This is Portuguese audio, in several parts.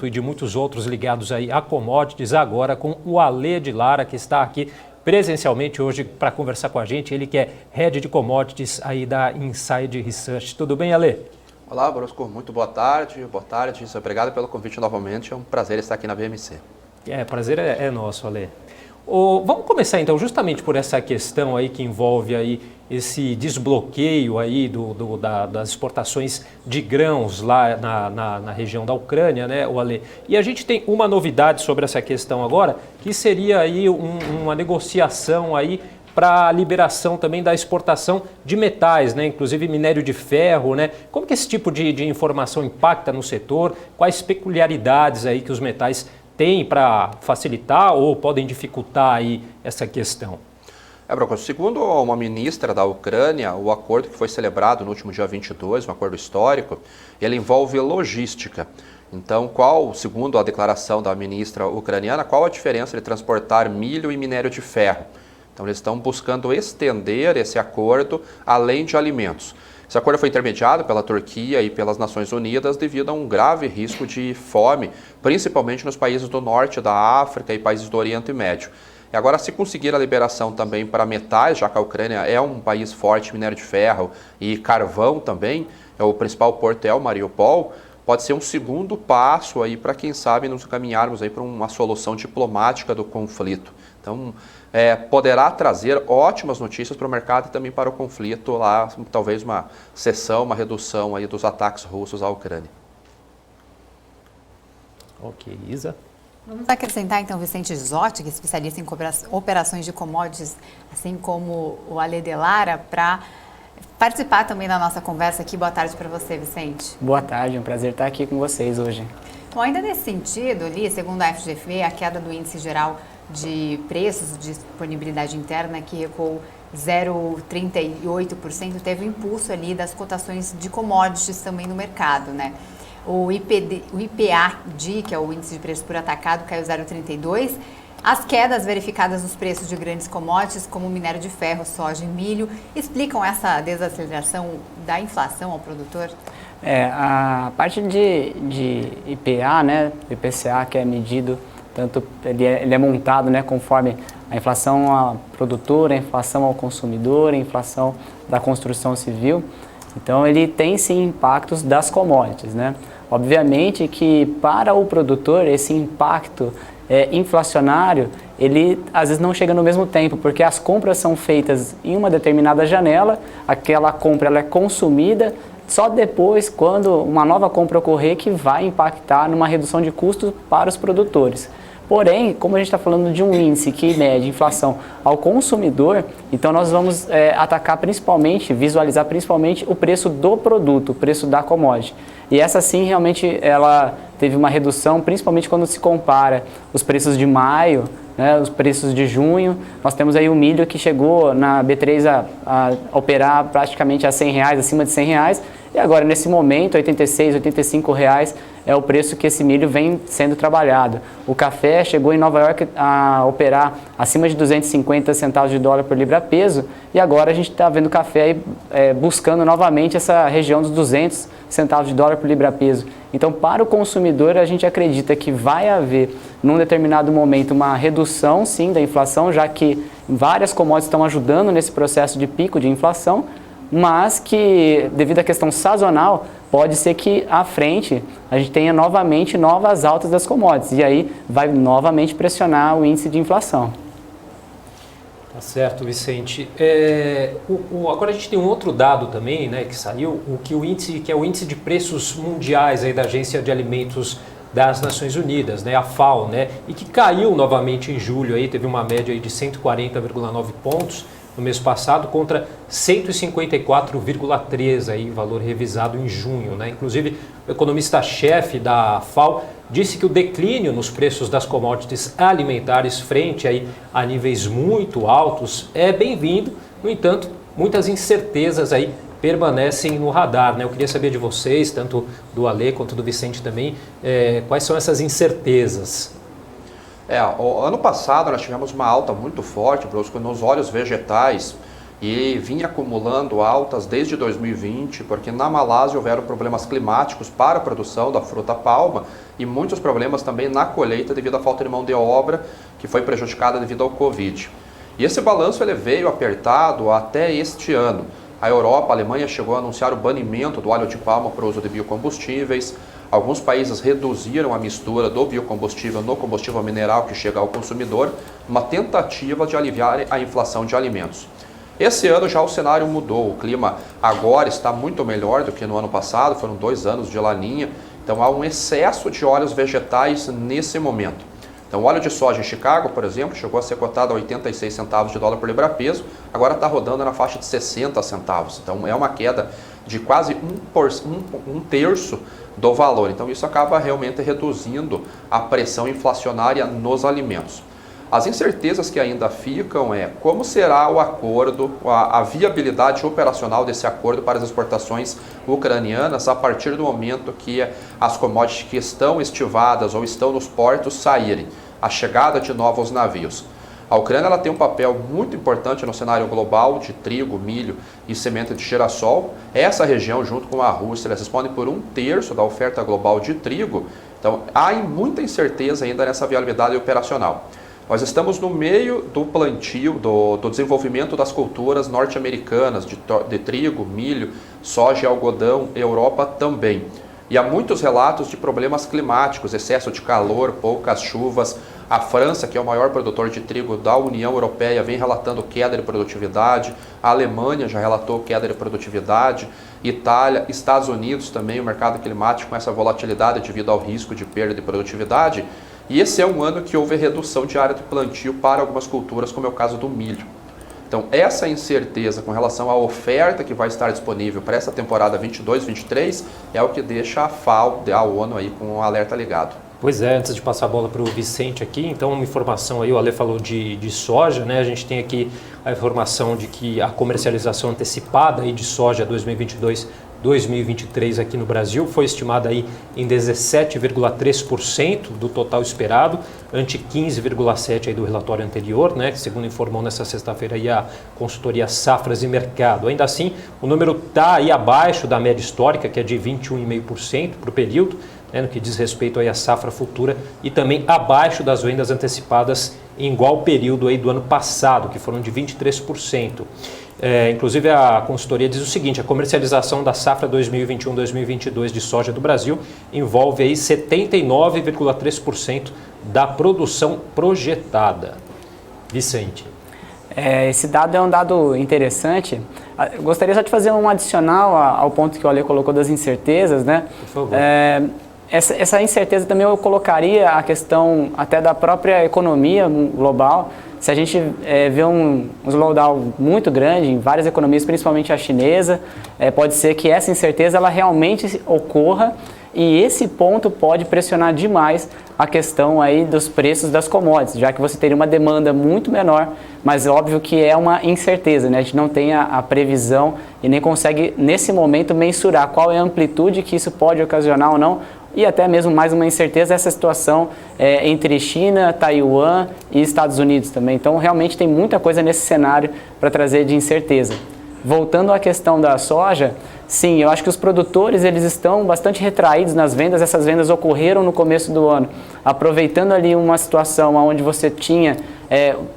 e de muitos outros ligados aí a commodities, agora com o Alê de Lara, que está aqui presencialmente hoje para conversar com a gente. Ele que é Head de Commodities aí da Inside Research. Tudo bem, Alê? Olá, Brosco. Muito boa tarde. Boa tarde. Obrigado pelo convite novamente. É um prazer estar aqui na VMC. Prazer é nosso, Alê. Vamos começar então justamente por essa questão aí que envolve aí esse desbloqueio aí das exportações de grãos lá na região da Ucrânia, né, Alê? E a gente tem uma novidade sobre essa questão agora, que seria aí uma negociação aí para a liberação também da exportação de metais, né, inclusive minério de ferro, né? Como que esse tipo de informação impacta no setor? Quais peculiaridades aí que os metais têm para facilitar ou podem dificultar aí essa questão? Branco, segundo uma ministra da Ucrânia, o acordo que foi celebrado no último dia 22, um acordo histórico, ele envolve logística. Então, segundo a declaração da ministra ucraniana, qual a diferença de transportar milho e minério de ferro? Então, eles estão buscando estender esse acordo além de alimentos. Esse acordo foi intermediado pela Turquia e pelas Nações Unidas devido a um grave risco de fome, principalmente nos países do norte da África e países do Oriente Médio. E agora, se conseguir a liberação também para metais, já que a Ucrânia é um país forte em minério de ferro e carvão também, o principal porto é o Mariupol, pode ser um segundo passo aí para, quem sabe, nos caminharmos aí para uma solução diplomática do conflito. Então, poderá trazer ótimas notícias para o mercado e também para o conflito lá, talvez uma cessão, uma redução aí dos ataques russos à Ucrânia. Ok, Isa. Vamos acrescentar então Vicente Zotti, que é especialista em operações de commodities, assim como o Alê de Lara, para participar também da nossa conversa aqui. Boa tarde para você, Vicente. Boa tarde, é um prazer estar aqui com vocês hoje. Bom, ainda nesse sentido, ali, segundo a FGV, a queda do índice geral de preços de disponibilidade interna, que recuou 0,38%, teve o impulso ali das cotações de commodities também no mercado, né? O IPA-DI, que é o índice de preço por atacado, caiu 0,32%. As quedas verificadas nos preços de grandes commodities, como minério de ferro, soja e milho, explicam essa desaceleração da inflação ao produtor? A parte de IPA, né, IPCA, que é medido, tanto ele é montado, né, conforme a inflação ao produtor, a inflação ao consumidor, a inflação da construção civil. Então, ele tem sim impactos das commodities, né? Obviamente que para o produtor esse impacto inflacionário, ele às vezes não chega no mesmo tempo, porque as compras são feitas em uma determinada janela, aquela compra ela é consumida, só depois, quando uma nova compra ocorrer, que vai impactar numa redução de custos para os produtores. Porém, como a gente está falando de um índice que mede inflação ao consumidor, então nós vamos atacar principalmente, visualizar principalmente o preço do produto, o preço da commodity. E essa sim, realmente, ela teve uma redução, principalmente quando se compara os preços de maio, né, os preços de junho. Nós temos aí o milho que chegou na B3 a operar praticamente a R$100, acima de R$100, e agora nesse momento, R$86, R$85 é o preço que esse milho vem sendo trabalhado. O café chegou em Nova York a operar acima de 250 centavos de dólar por libra-peso, e agora a gente está vendo o café buscando novamente essa região dos 200 centavos de dólar por libra-peso. Então, para o consumidor, a gente acredita que vai haver, num determinado momento, uma redução, sim, da inflação, já que várias commodities estão ajudando nesse processo de pico de inflação, mas que, devido à questão sazonal, pode ser que à frente a gente tenha novamente novas altas das commodities, e aí vai novamente pressionar o índice de inflação. Tá certo, Vicente. Agora a gente tem um outro dado também, né, que saiu, que é o índice de preços mundiais aí da Agência de Alimentos das Nações Unidas, né, a FAO, né, e que caiu novamente em julho, aí teve uma média aí de 140,9 pontos no mês passado contra 154,3 aí, valor revisado em junho, né? Inclusive, o economista-chefe da FAO disse que o declínio nos preços das commodities alimentares frente aí a níveis muito altos é bem-vindo. No entanto, muitas incertezas aí permanecem no radar, né? Eu queria saber de vocês, tanto do Alê quanto do Vicente também, quais são essas incertezas? Ano passado nós tivemos uma alta muito forte, Brusco, nos óleos vegetais, e vinha acumulando altas desde 2020, porque na Malásia houveram problemas climáticos para a produção da fruta palma e muitos problemas também na colheita devido à falta de mão de obra que foi prejudicada devido ao Covid. E esse balanço ele veio apertado até este ano. A Europa, a Alemanha chegou a anunciar o banimento do óleo de palma para o uso de biocombustíveis. Alguns países reduziram a mistura do biocombustível no combustível mineral que chega ao consumidor, uma tentativa de aliviar a inflação de alimentos. Esse ano já o cenário mudou, o clima agora está muito melhor do que no ano passado, foram 2 anos de laninha, então há um excesso de óleos vegetais nesse momento. Então o óleo de soja em Chicago, por exemplo, chegou a ser cotado a 86 centavos de dólar por libra-peso, agora está rodando na faixa de 60 centavos, então é uma queda de quase um terço do valor, então isso acaba realmente reduzindo a pressão inflacionária nos alimentos. As incertezas que ainda ficam é como será o acordo, a viabilidade operacional desse acordo para as exportações ucranianas a partir do momento que as commodities que estão estivadas ou estão nos portos saírem, a chegada de novos navios. A Ucrânia ela tem um papel muito importante no cenário global de trigo, milho e semente de girassol. Essa região, junto com a Rússia, elas respondem por 1/3 da oferta global de trigo. Então, há muita incerteza ainda nessa viabilidade operacional. Nós estamos no meio do plantio, do desenvolvimento das culturas norte-americanas, de trigo, milho, soja e algodão, Europa também. E há muitos relatos de problemas climáticos, excesso de calor, poucas chuvas. A França, que é o maior produtor de trigo da União Europeia, vem relatando queda de produtividade. A Alemanha já relatou queda de produtividade. Itália, Estados Unidos também, o mercado climático com essa volatilidade devido ao risco de perda de produtividade. E esse é um ano que houve redução de área de plantio para algumas culturas, como é o caso do milho. Então, essa incerteza com relação à oferta que vai estar disponível para essa temporada 22-23 é o que deixa a FAO, a ONU, aí com um alerta ligado. Pois é, antes de passar a bola para o Vicente aqui, então uma informação aí, o Ale falou de soja, né? A gente tem aqui a informação de que a comercialização antecipada aí de soja 2022-2023 aqui no Brasil foi estimada aí em 17,3% do total esperado, ante 15,7% aí do relatório anterior, né? Segundo informou nessa sexta-feira aí a consultoria Safras e Mercado. Ainda assim, o número está aí abaixo da média histórica, que é de 21,5% para o período, no que diz respeito aí à safra futura, e também abaixo das vendas antecipadas em igual período aí do ano passado, que foram de 23%. Inclusive a consultoria diz o seguinte: a comercialização da safra 2021-2022 de soja do Brasil envolve aí 79,3% da produção projetada. Vicente. Esse dado é um dado interessante. Eu gostaria só de fazer um adicional ao ponto que o Ale colocou das incertezas, né? Por favor. Essa incerteza também eu colocaria a questão até da própria economia global. Se a gente vê um slowdown muito grande em várias economias, principalmente a chinesa, pode ser que essa incerteza ela realmente ocorra, e esse ponto pode pressionar demais a questão aí dos preços das commodities, já que você teria uma demanda muito menor, mas óbvio que é uma incerteza, né? A gente não tem a previsão e nem consegue nesse momento mensurar qual é a amplitude que isso pode ocasionar ou não, e até mesmo mais uma incerteza essa situação entre China, Taiwan e Estados Unidos também. Então realmente tem muita coisa nesse cenário para trazer de incerteza. Voltando à questão da soja, sim, eu acho que os produtores eles estão bastante retraídos nas vendas. Essas vendas ocorreram no começo do ano, aproveitando ali uma situação onde você tinha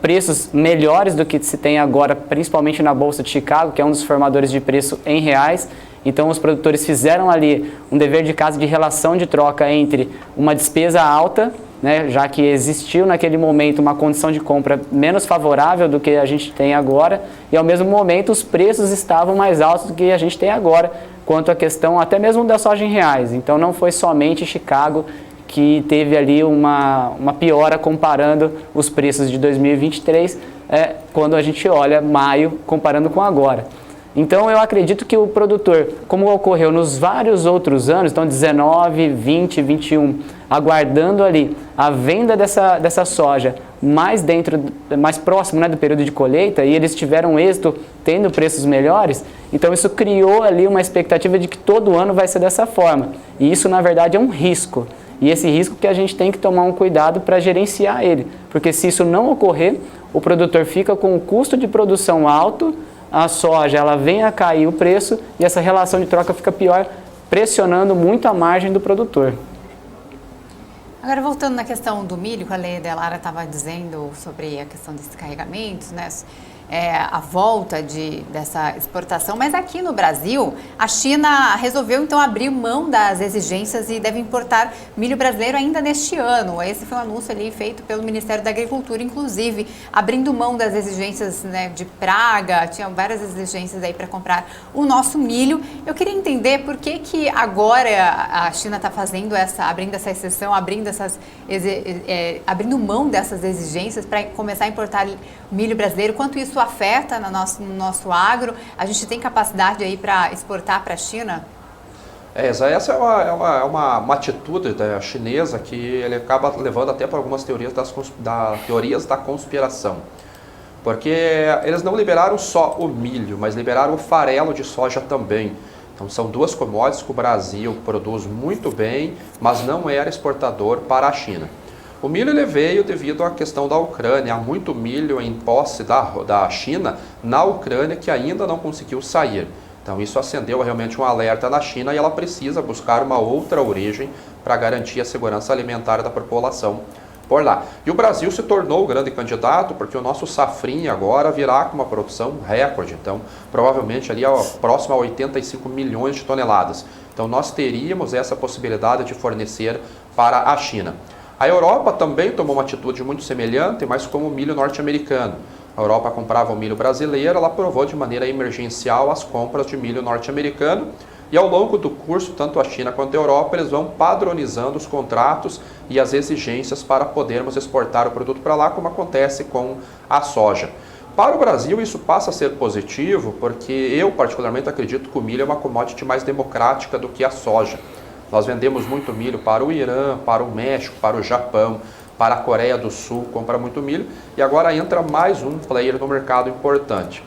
preços melhores do que se tem agora, principalmente na Bolsa de Chicago, que é um dos formadores de preço em reais. Então os produtores fizeram ali um dever de casa de relação de troca entre uma despesa alta, né, já que existiu naquele momento uma condição de compra menos favorável do que a gente tem agora, e ao mesmo momento os preços estavam mais altos do que a gente tem agora, quanto à questão até mesmo da soja em reais. Então não foi somente Chicago que teve ali uma piora comparando os preços de 2023, quando a gente olha maio comparando com agora. Então eu acredito que o produtor, como ocorreu nos vários outros anos, então 19, 20, 21, aguardando ali a venda dessa soja mais próximo, né, do período de colheita, e eles tiveram êxito tendo preços melhores, então isso criou ali uma expectativa de que todo ano vai ser dessa forma. E isso na verdade é um risco. E esse risco que a gente tem que tomar um cuidado para gerenciar ele, porque se isso não ocorrer, o produtor fica com o custo de produção alto, a soja ela vem a cair o preço e essa relação de troca fica pior, pressionando muito a margem do produtor. Agora, voltando na questão do milho, que a Lei Delara estava dizendo sobre a questão desses carregamentos, né? A volta dessa exportação, mas aqui no Brasil, a China resolveu então abrir mão das exigências e deve importar milho brasileiro ainda neste ano. Esse foi um anúncio ali feito pelo Ministério da Agricultura, inclusive, abrindo mão das exigências, né, de praga, tinha várias exigências aí para comprar o nosso milho. Eu queria entender por que agora a China está fazendo abrindo essa exceção, abrindo mão dessas exigências para começar a importar milho brasileiro, quanto isso afeta no nosso agro? A gente tem capacidade aí para exportar para a China? Essa é uma atitude da chinesa que ele acaba levando até para algumas teorias teorias da conspiração. Porque eles não liberaram só o milho, mas liberaram o farelo de soja também. Então são duas commodities que o Brasil produz muito bem, mas não era exportador para a China. O milho ele veio devido à questão da Ucrânia. Há muito milho em posse da China na Ucrânia que ainda não conseguiu sair. Então isso acendeu realmente um alerta na China e ela precisa buscar uma outra origem para garantir a segurança alimentar da população por lá. E o Brasil se tornou o grande candidato porque o nosso safrinha agora virá com uma produção recorde. Então provavelmente ali próximo a 85 milhões de toneladas. Então nós teríamos essa possibilidade de fornecer para a China. A Europa também tomou uma atitude muito semelhante, mas como o milho norte-americano. A Europa comprava o milho brasileiro, ela aprovou de maneira emergencial as compras de milho norte-americano e ao longo do curso, tanto a China quanto a Europa, eles vão padronizando os contratos e as exigências para podermos exportar o produto para lá, como acontece com a soja. Para o Brasil isso passa a ser positivo, porque eu particularmente acredito que o milho é uma commodity mais democrática do que a soja. Nós vendemos muito milho para o Irã, para o México, para o Japão, para a Coreia do Sul, compra muito milho e agora entra mais um player no mercado importante.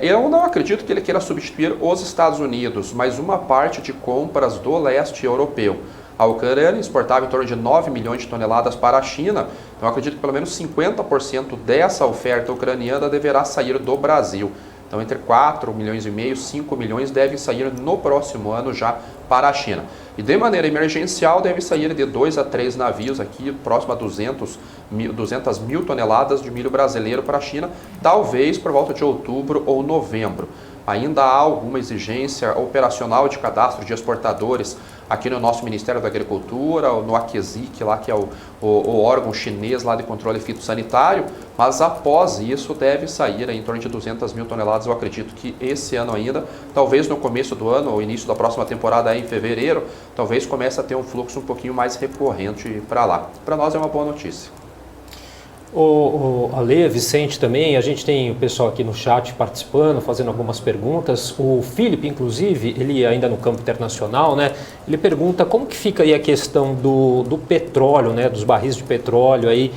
Eu não acredito que ele queira substituir os Estados Unidos, mas uma parte de compras do leste europeu. A Ucrânia exportava em torno de 9 milhões de toneladas para a China, então eu acredito que pelo menos 50% dessa oferta ucraniana deverá sair do Brasil. Então entre 4 milhões e meio, 5 milhões devem sair no próximo ano já para a China. E de maneira emergencial deve sair de 2 a 3 navios aqui, próximo a 200 mil toneladas de milho brasileiro para a China, talvez por volta de outubro ou novembro. Ainda há alguma exigência operacional de cadastro de exportadores aqui no nosso Ministério da Agricultura, no AQSIC, lá, que é o órgão chinês lá de controle fitossanitário, mas após isso deve sair em torno de 200 mil toneladas, eu acredito que esse ano ainda, talvez no começo do ano, ou início da próxima temporada aí em fevereiro, talvez comece a ter um fluxo um pouquinho mais recorrente para lá. Para nós é uma boa notícia. O Ale, Vicente também, a gente tem o pessoal aqui no chat participando, fazendo algumas perguntas. O Felipe, inclusive, ele ainda no campo internacional, né? Ele pergunta como que fica aí a questão do petróleo, né? Dos barris de petróleo aí,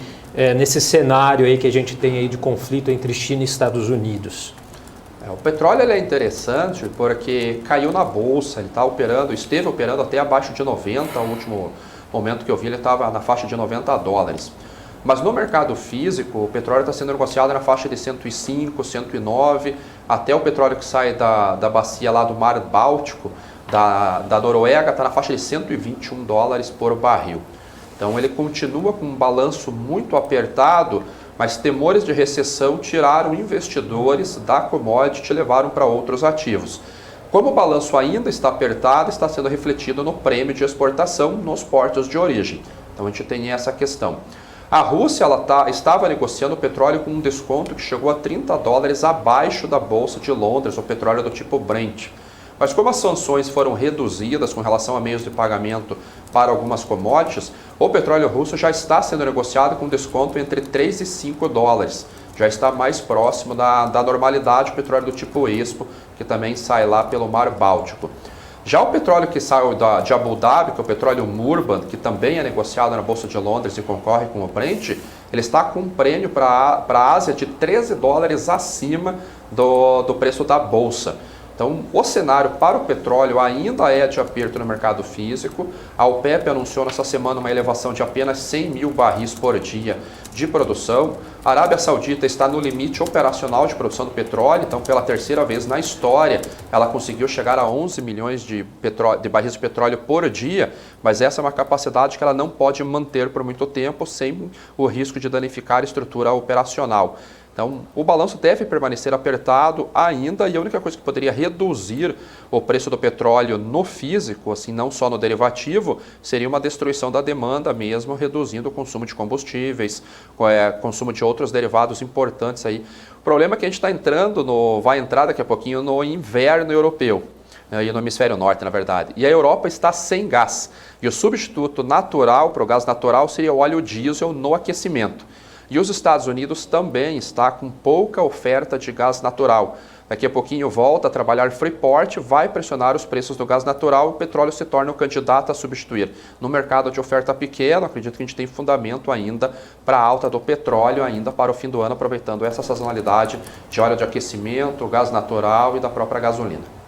nesse cenário aí que a gente tem aí de conflito entre China e Estados Unidos. O petróleo ele é interessante porque caiu na bolsa, ele esteve operando até abaixo de 90, o último momento que eu vi ele estava na faixa de 90 dólares. Mas no mercado físico, o petróleo está sendo negociado na faixa de 105, 109, até o petróleo que sai da bacia lá do Mar Báltico, da Noruega, está na faixa de 121 dólares por barril. Então ele continua com um balanço muito apertado, mas temores de recessão tiraram investidores da commodity e levaram para outros ativos. Como o balanço ainda está apertado, está sendo refletido no prêmio de exportação nos portos de origem. Então a gente tem essa questão. A Rússia estava negociando o petróleo com um desconto que chegou a 30 dólares abaixo da Bolsa de Londres, o petróleo do tipo Brent. Mas como as sanções foram reduzidas com relação a meios de pagamento para algumas commodities, o petróleo russo já está sendo negociado com desconto entre 3 e 5 dólares. Já está mais próximo da normalidade o petróleo do tipo Expo, que também sai lá pelo Mar Báltico. Já o petróleo que saiu de Abu Dhabi, que é o petróleo Murban, que também é negociado na Bolsa de Londres e concorre com o Brent, ele está com um prêmio para a Ásia de 13 dólares acima do preço da Bolsa. Então, o cenário para o petróleo ainda é de aperto no mercado físico. A OPEP anunciou nessa semana uma elevação de apenas 100 mil barris por dia de produção. A Arábia Saudita está no limite operacional de produção do petróleo, então pela terceira vez na história ela conseguiu chegar a 11 milhões de barris de petróleo por dia, mas essa é uma capacidade que ela não pode manter por muito tempo sem o risco de danificar a estrutura operacional. Então, o balanço deve permanecer apertado ainda e a única coisa que poderia reduzir o preço do petróleo no físico, assim, não só no derivativo, seria uma destruição da demanda mesmo, reduzindo o consumo de combustíveis, consumo de outros derivados importantes aí. O problema é que a gente está vai entrar daqui a pouquinho no inverno europeu. E no hemisfério norte, na verdade. E a Europa está sem gás. E o substituto natural para o gás natural seria o óleo diesel no aquecimento. E os Estados Unidos também está com pouca oferta de gás natural. Daqui a pouquinho volta a trabalhar Freeport, vai pressionar os preços do gás natural e o petróleo se torna o candidato a substituir. No mercado de oferta pequena, acredito que a gente tem fundamento ainda para a alta do petróleo ainda para o fim do ano, aproveitando essa sazonalidade de óleo de aquecimento, gás natural e da própria gasolina.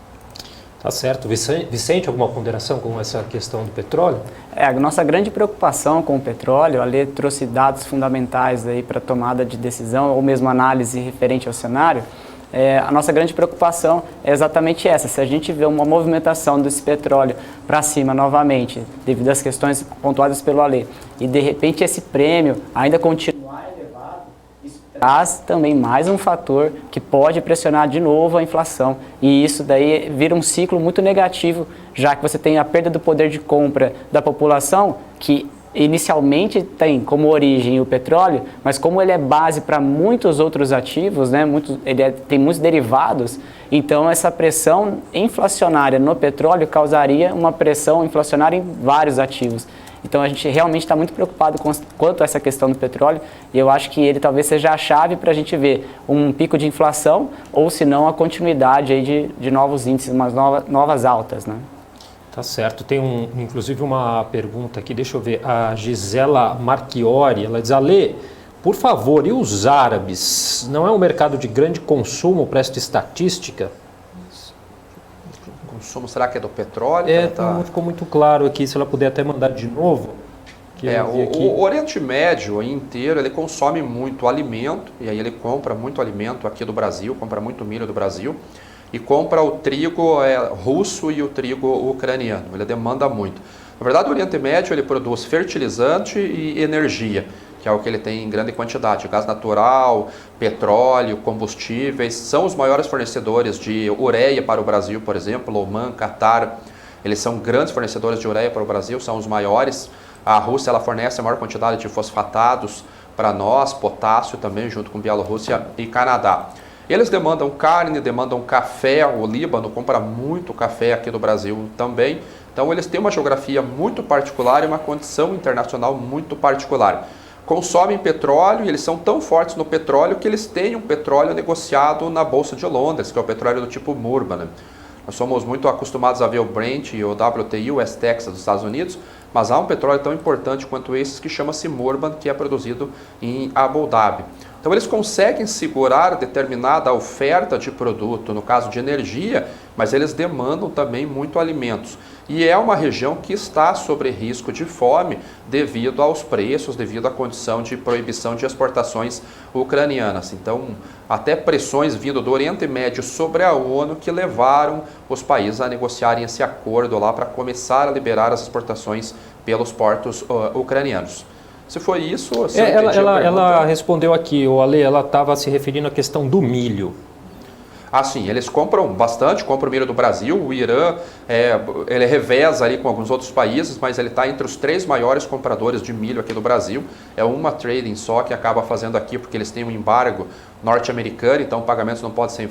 Tá certo. Vicente, alguma ponderação com essa questão do petróleo? A nossa grande preocupação com o petróleo, a Lê trouxe dados fundamentais aí para tomada de decisão ou mesmo análise referente ao cenário. A nossa grande preocupação é exatamente essa. Se a gente vê uma movimentação desse petróleo para cima novamente, devido às questões pontuadas pelo Alê, e de repente esse prêmio ainda continuar elevado, isso traz também mais um fator que pode pressionar de novo a inflação. E isso daí vira um ciclo muito negativo, já que você tem a perda do poder de compra da população, que inicialmente tem como origem o petróleo, mas como ele é base para muitos outros ativos, né, tem muitos derivados, então essa pressão inflacionária no petróleo causaria uma pressão inflacionária em vários ativos. Então a gente realmente está muito preocupado quanto a essa questão do petróleo e eu acho que ele talvez seja a chave para a gente ver um pico de inflação ou se não a continuidade aí de novos índices, umas novas altas, né? Tá certo. Tem inclusive uma pergunta aqui, deixa eu ver, a Gisela Marchiori, ela diz: Alê, por favor, e os árabes? Não é um mercado de grande consumo para esta estatística? Consumo, será que é do petróleo? Não ficou muito claro aqui, se ela puder até mandar de novo. O Oriente Médio inteiro, ele consome muito alimento, e aí ele compra muito alimento aqui do Brasil, compra muito milho do Brasil, e compra o trigo russo e o trigo ucraniano, ele demanda muito. Na verdade, o Oriente Médio ele produz fertilizante e energia, que é o que ele tem em grande quantidade. Gás natural, petróleo, combustíveis, são os maiores fornecedores de ureia para o Brasil, por exemplo, Oman, Catar, eles são grandes fornecedores de ureia para o Brasil, são os maiores. A Rússia ela fornece a maior quantidade de fosfatados para nós, potássio também, junto com Bielorrússia e Canadá. Eles demandam carne, demandam café, o Líbano compra muito café aqui do Brasil também. Então eles têm uma geografia muito particular e uma condição internacional muito particular. Consomem petróleo e eles são tão fortes no petróleo que eles têm um petróleo negociado na Bolsa de Londres, que é o petróleo do tipo Murban. Nós somos muito acostumados a ver o Brent e o WTI, o West Texas dos Estados Unidos, mas há um petróleo tão importante quanto esses que chama-se Murban, que é produzido em Abu Dhabi. Então eles conseguem segurar determinada oferta de produto, no caso de energia, mas eles demandam também muito alimentos. E é uma região que está sob risco de fome devido aos preços, devido à condição de proibição de exportações ucranianas. Então, até pressões vindo do Oriente Médio sobre a ONU que levaram os países a negociarem esse acordo lá para começar a liberar as exportações pelos portos ucranianos. Se foi isso, ela respondeu aqui, o Ale, ela estava se referindo à questão do milho. Ah, sim, eles compram bastante, compram milho do Brasil. O Irã, ele reveza ali com alguns outros países, mas ele está entre os 3 maiores compradores de milho aqui do Brasil. É uma trading só que acaba fazendo aqui, porque eles têm um embargo norte-americano, então pagamentos não podem ser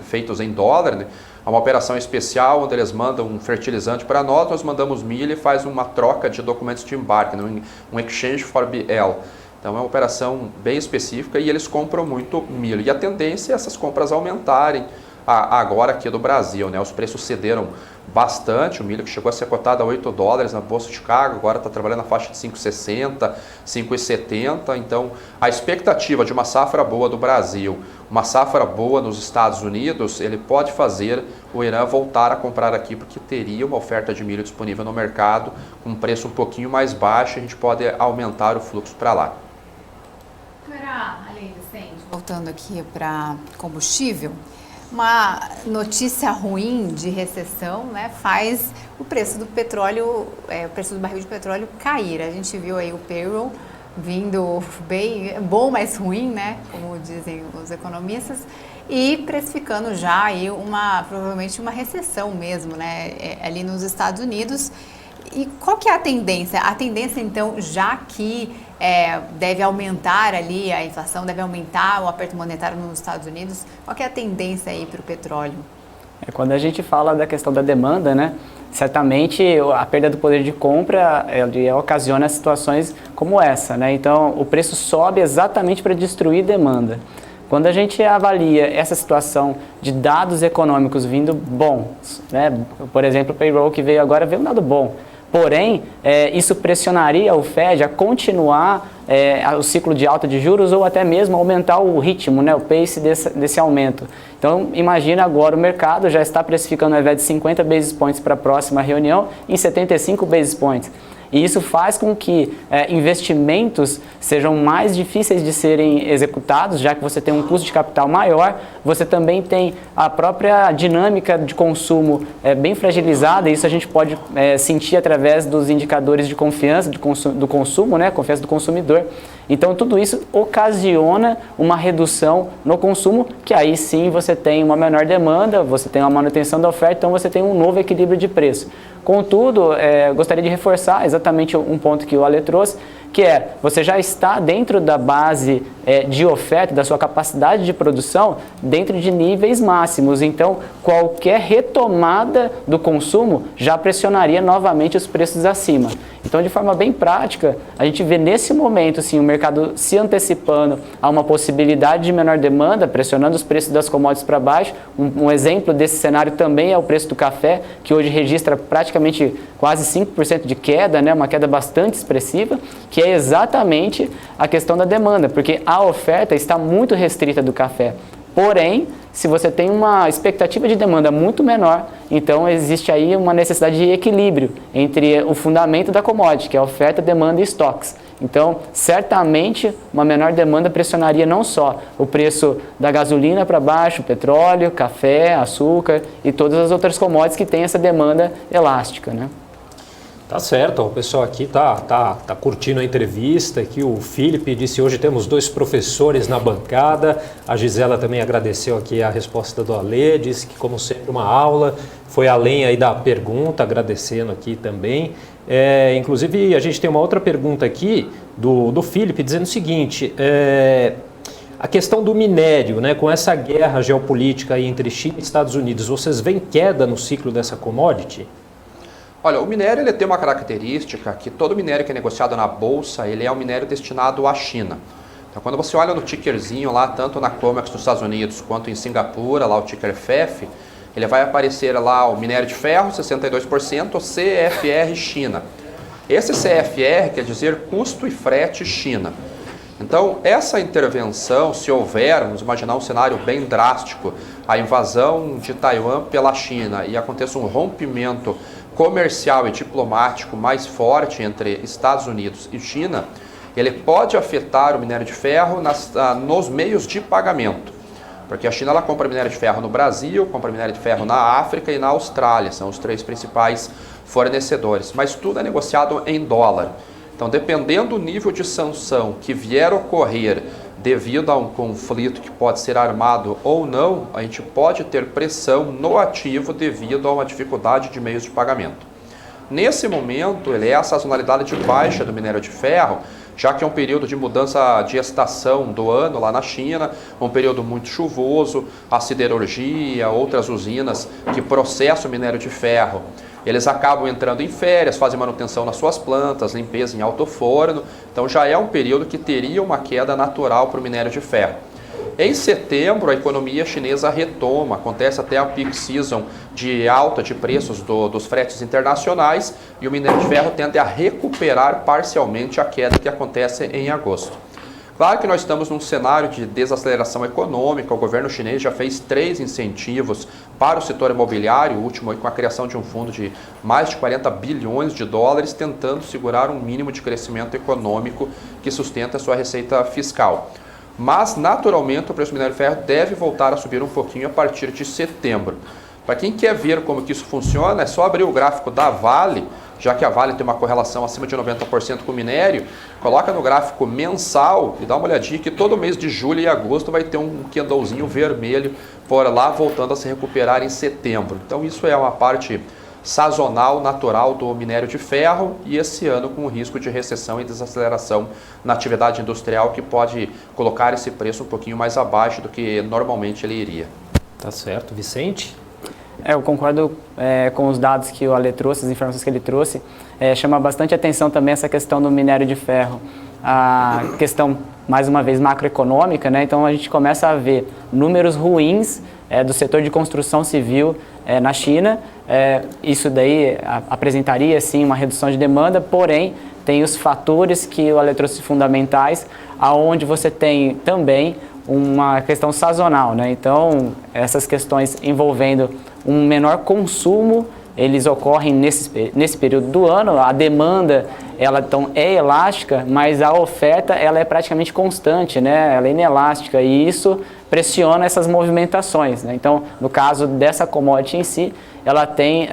feitos em dólar, né? É uma operação especial onde eles mandam um fertilizante para nós mandamos milho e faz uma troca de documentos de embarque, né? Um exchange for BL. Então é uma operação bem específica e eles compram muito milho. E a tendência é essas compras aumentarem agora aqui do Brasil, né? Os preços cederam bastante, o milho que chegou a ser cotado a $8 na Bolsa de Chicago, agora está trabalhando na faixa de 5,60, 5,70. Então, a expectativa de uma safra boa do Brasil, uma safra boa nos Estados Unidos, ele pode fazer o Irã voltar a comprar aqui, porque teria uma oferta de milho disponível no mercado com um preço um pouquinho mais baixo, a gente pode aumentar o fluxo para lá. Além voltando aqui para combustível, uma notícia ruim de recessão, né, faz o preço do petróleo, o preço do barril de petróleo cair. A gente viu aí o payroll vindo bem bom, mas ruim, né, como dizem os economistas, e precificando já aí provavelmente uma recessão mesmo, né, ali nos Estados Unidos. E qual que é a tendência? A tendência, então, já que deve aumentar ali a inflação, deve aumentar o aperto monetário nos Estados Unidos, qual que é a tendência aí para o petróleo? Quando a gente fala da questão da demanda, né, certamente a perda do poder de compra ocasiona situações como essa, né? Então, o preço sobe exatamente para destruir demanda. Quando a gente avalia essa situação de dados econômicos vindo bons, né, por exemplo, o payroll que veio agora veio um dado bom. Porém, isso pressionaria o Fed a continuar o ciclo de alta de juros ou até mesmo aumentar o ritmo, né, o pace desse aumento. Então, imagina agora o mercado já está precificando ao invés de 50 basis points para a próxima reunião em 75 basis points. E isso faz com que investimentos sejam mais difíceis de serem executados, já que você tem um custo de capital maior, você também tem a própria dinâmica de consumo bem fragilizada, e isso a gente pode sentir através dos indicadores de confiança do consumo, né, confiança do consumidor. Então, tudo isso ocasiona uma redução no consumo, que aí sim você tem uma menor demanda, você tem uma manutenção da oferta, então você tem um novo equilíbrio de preço. Contudo, gostaria de reforçar exatamente um ponto que o Ale trouxe, que você já está dentro da base de oferta, da sua capacidade de produção, dentro de níveis máximos. Então, qualquer retomada do consumo já pressionaria novamente os preços acima. Então, de forma bem prática, a gente vê nesse momento sim, o mercado se antecipando a uma possibilidade de menor demanda, pressionando os preços das commodities para baixo. Um exemplo desse cenário também é o preço do café, que hoje registra praticamente quase 5% de queda, né? Uma queda bastante expressiva, que é exatamente a questão da demanda, porque a oferta está muito restrita do café. Porém, se você tem uma expectativa de demanda muito menor, então existe aí uma necessidade de equilíbrio entre o fundamento da commodity, que é a oferta, demanda e estoques. Então, certamente, uma menor demanda pressionaria não só o preço da gasolina para baixo, petróleo, café, açúcar e todas as outras commodities que têm essa demanda elástica, né? Tá certo, o pessoal aqui tá curtindo a entrevista, aqui o Felipe disse hoje temos 2 professores na bancada, a Gisela também agradeceu aqui a resposta do Ale, disse que como sempre uma aula, foi além aí da pergunta, agradecendo aqui também. Inclusive a gente tem uma outra pergunta aqui do Felipe dizendo o seguinte, a questão do minério, né, com essa guerra geopolítica aí entre China e Estados Unidos, vocês veem queda no ciclo dessa commodity? Olha, o minério ele tem uma característica que todo minério que é negociado na bolsa, ele é um minério destinado à China. Então, quando você olha no tickerzinho lá, tanto na COMEX dos Estados Unidos quanto em Singapura, lá o ticker FEF, ele vai aparecer lá o minério de ferro, 62%, CFR China. Esse CFR quer dizer custo e frete China. Então, essa intervenção, se houver, vamos imaginar um cenário bem drástico, a invasão de Taiwan pela China e aconteça um rompimento comercial e diplomático mais forte entre Estados Unidos e China, ele pode afetar o minério de ferro nos meios de pagamento. Porque a China ela compra minério de ferro no Brasil, compra minério de ferro na África e na Austrália, são os 3 principais fornecedores. Mas tudo é negociado em dólar. Então, dependendo do nível de sanção que vier a ocorrer devido a um conflito que pode ser armado ou não, a gente pode ter pressão no ativo devido a uma dificuldade de meios de pagamento. Nesse momento, ele é a sazonalidade de baixa do minério de ferro, já que é um período de mudança de estação do ano lá na China, um período muito chuvoso, a siderurgia, outras usinas que processam o minério de ferro, eles acabam entrando em férias, fazem manutenção nas suas plantas, limpeza em alto forno, então já é um período que teria uma queda natural para o minério de ferro. Em setembro, a economia chinesa retoma, acontece até a peak season de alta de preços dos fretes internacionais e o minério de ferro tende a recuperar parcialmente a queda que acontece em agosto. Claro que nós estamos num cenário de desaceleração econômica, o governo chinês já fez 3 incentivos para o setor imobiliário, o último com a criação de um fundo de mais de 40 bilhões de dólares, tentando segurar um mínimo de crescimento econômico que sustenta a sua receita fiscal. Mas, naturalmente, o preço do minério de ferro deve voltar a subir um pouquinho a partir de setembro. Para quem quer ver como que isso funciona, é só abrir o gráfico da Vale, já que a Vale tem uma correlação acima de 90% com o minério, coloca no gráfico mensal e dá uma olhadinha que todo mês de julho e agosto vai ter um candlezinho vermelho por lá, voltando a se recuperar em setembro. Então isso é uma parte sazonal, natural do minério de ferro e esse ano com o risco de recessão e desaceleração na atividade industrial que pode colocar esse preço um pouquinho mais abaixo do que normalmente ele iria. Tá certo. Vicente? Eu concordo com os dados que o Ale trouxe, as informações que ele trouxe. Chama bastante atenção também essa questão do minério de ferro. A questão, mais uma vez, macroeconômica, né? Então a gente começa a ver números ruins do setor de construção civil na China. Isso daí apresentaria, sim, uma redução de demanda, porém, tem os fatores que o Ale trouxe fundamentais, aonde você tem também uma questão sazonal, né? Então, essas questões envolvendo um menor consumo, eles ocorrem nesse período do ano. A demanda, ela então é elástica, mas a oferta, ela é praticamente constante, né? Ela é inelástica e isso pressiona essas movimentações, né? Então, no caso dessa commodity em si, ela tem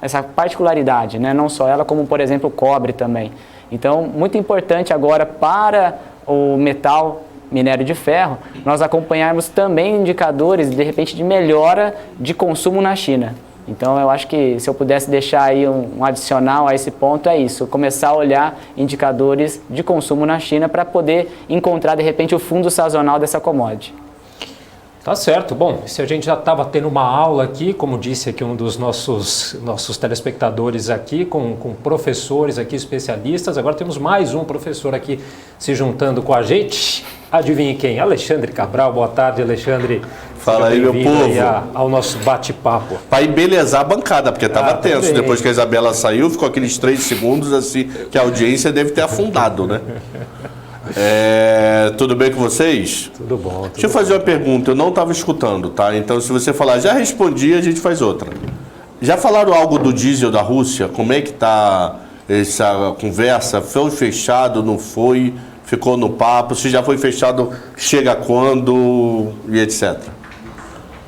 essa particularidade, né? Não só ela, como, por exemplo, o cobre também. Então, muito importante agora para o metal minério de ferro, nós acompanharmos também indicadores, de repente, de melhora de consumo na China. Então, eu acho que se eu pudesse deixar aí um adicional a esse ponto, é isso, começar a olhar indicadores de consumo na China para poder encontrar, de repente, o fundo sazonal dessa commodity. Tá certo. Bom, se a gente já estava tendo uma aula aqui, como disse aqui um dos nossos telespectadores aqui, com professores aqui, especialistas, agora temos mais um professor aqui se juntando com a gente. Adivinhe quem? Alexandre Cabral. Boa tarde, Alexandre. Fala aí, meu povo. Aí ao nosso bate-papo. Para embelezar a bancada, porque estava tenso. Também. Depois que a Isabela saiu, ficou aqueles 3 segundos assim, que a audiência deve ter afundado, né? Tudo bem com vocês? Tudo bom. Deixa eu fazer uma pergunta, eu não estava escutando, tá? Então, se você falar, já respondi, a gente faz outra. Já falaram algo do diesel da Rússia? Como é que está essa conversa? Foi fechado, não foi? Ficou no papo? Se já foi fechado, chega quando? E etc.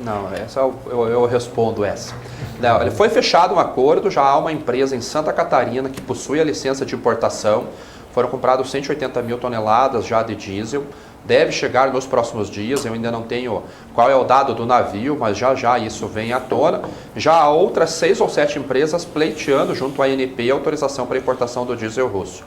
Não, essa eu respondo essa. Não, ele foi fechado um acordo, já há uma empresa em Santa Catarina que possui a licença de importação. Foram comprados 180 mil toneladas já de diesel, deve chegar nos próximos dias, eu ainda não tenho qual é o dado do navio, mas já isso vem à tona. Já há outras 6 ou 7 empresas pleiteando junto à ANP a autorização para importação do diesel russo.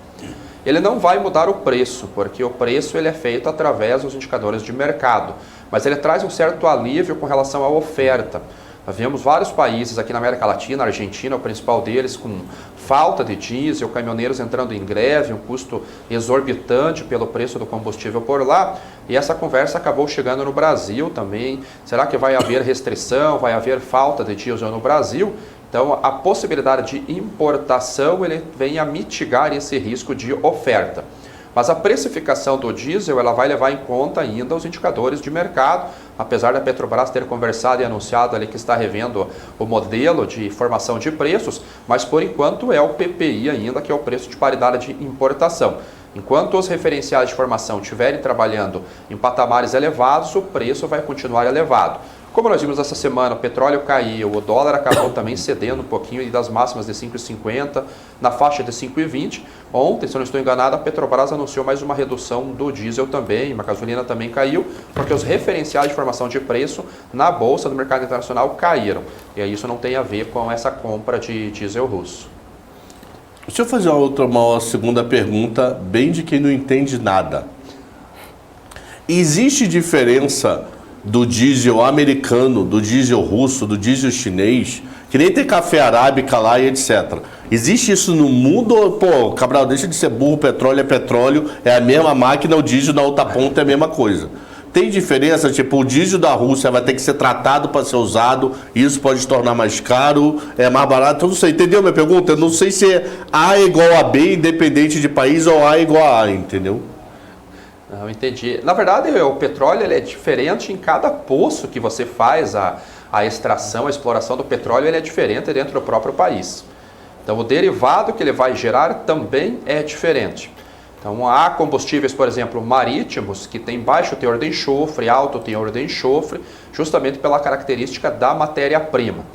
Ele não vai mudar o preço, porque o preço ele é feito através dos indicadores de mercado, mas ele traz um certo alívio com relação à oferta. Nós vemos vários países aqui na América Latina, a Argentina, o principal deles, com falta de diesel, caminhoneiros entrando em greve, um custo exorbitante pelo preço do combustível por lá. E essa conversa acabou chegando no Brasil também. Será que vai haver restrição, vai haver falta de diesel no Brasil? Então, a possibilidade de importação ele vem a mitigar esse risco de oferta. Mas a precificação do diesel ela vai levar em conta ainda os indicadores de mercado, apesar da Petrobras ter conversado e anunciado ali que está revendo o modelo de formação de preços, mas por enquanto é o PPI ainda, que é o preço de paridade de importação. Enquanto os referenciais de formação estiverem trabalhando em patamares elevados, o preço vai continuar elevado. Como nós vimos essa semana, o petróleo caiu, o dólar acabou também cedendo um pouquinho das máximas de 5,50 na faixa de 5,20. Ontem, se eu não estou enganado, a Petrobras anunciou mais uma redução do diesel também, a gasolina também caiu, porque os referenciais de formação de preço na bolsa do mercado internacional caíram. E aí isso não tem a ver com essa compra de diesel russo. Deixa eu fazer uma segunda pergunta, bem de quem não entende nada. Existe diferença do diesel americano, do diesel russo, do diesel chinês, que nem tem café arábica lá e etc. Existe isso no mundo? Pô, Cabral, deixa de ser burro, petróleo é petróleo, é a mesma máquina, o diesel na outra ponta é a mesma coisa. Tem diferença? Tipo, o diesel da Rússia vai ter que ser tratado para ser usado, isso pode tornar mais caro, é mais barato, eu não sei. Entendeu minha pergunta? Eu não sei se é A igual a B, independente de país, ou A igual a A, entendeu? Não, entendi. Na verdade, o petróleo ele é diferente em cada poço que você faz a extração, a exploração do petróleo, ele é diferente dentro do próprio país. Então, o derivado que ele vai gerar também é diferente. Então, há combustíveis, por exemplo, marítimos, que têm baixo teor de enxofre, alto teor de enxofre, justamente pela característica da matéria-prima.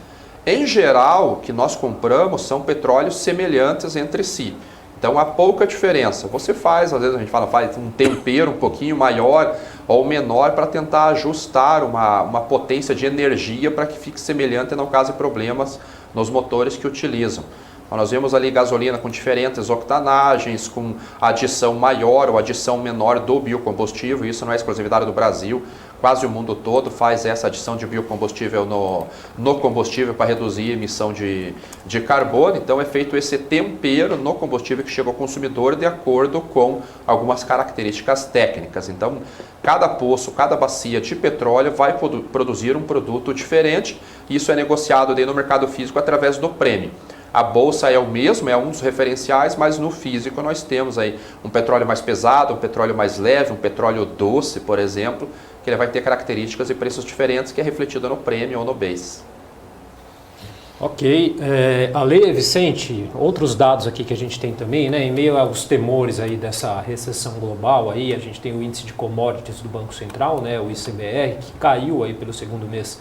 Em geral, o que nós compramos são petróleos semelhantes entre si. Então, há pouca diferença. Você faz, às vezes a gente faz um tempero um pouquinho maior ou menor para tentar ajustar uma potência de energia para que fique semelhante e não cause problemas nos motores que utilizam. Então, nós vemos ali gasolina com diferentes octanagens, com adição maior ou adição menor do biocombustível. Isso não é exclusividade do Brasil. Quase o mundo todo faz essa adição de biocombustível no combustível para reduzir a emissão de carbono. Então é feito esse tempero no combustível que chega ao consumidor de acordo com algumas características técnicas. Então cada poço, cada bacia de petróleo vai produzir um produto diferente. Isso é negociado daí no mercado físico através do prêmio. A bolsa é o mesmo, é um dos referenciais, mas no físico nós temos aí um petróleo mais pesado, um petróleo mais leve, um petróleo doce, por exemplo, que ele vai ter características e preços diferentes que é refletido no prêmio ou no base. Ok. Ale, Vicente, outros dados aqui que a gente tem também, né? Em meio aos temores aí dessa recessão global, aí, a gente tem o índice de commodities do Banco Central, né? O ICBR, que caiu aí pelo segundo mês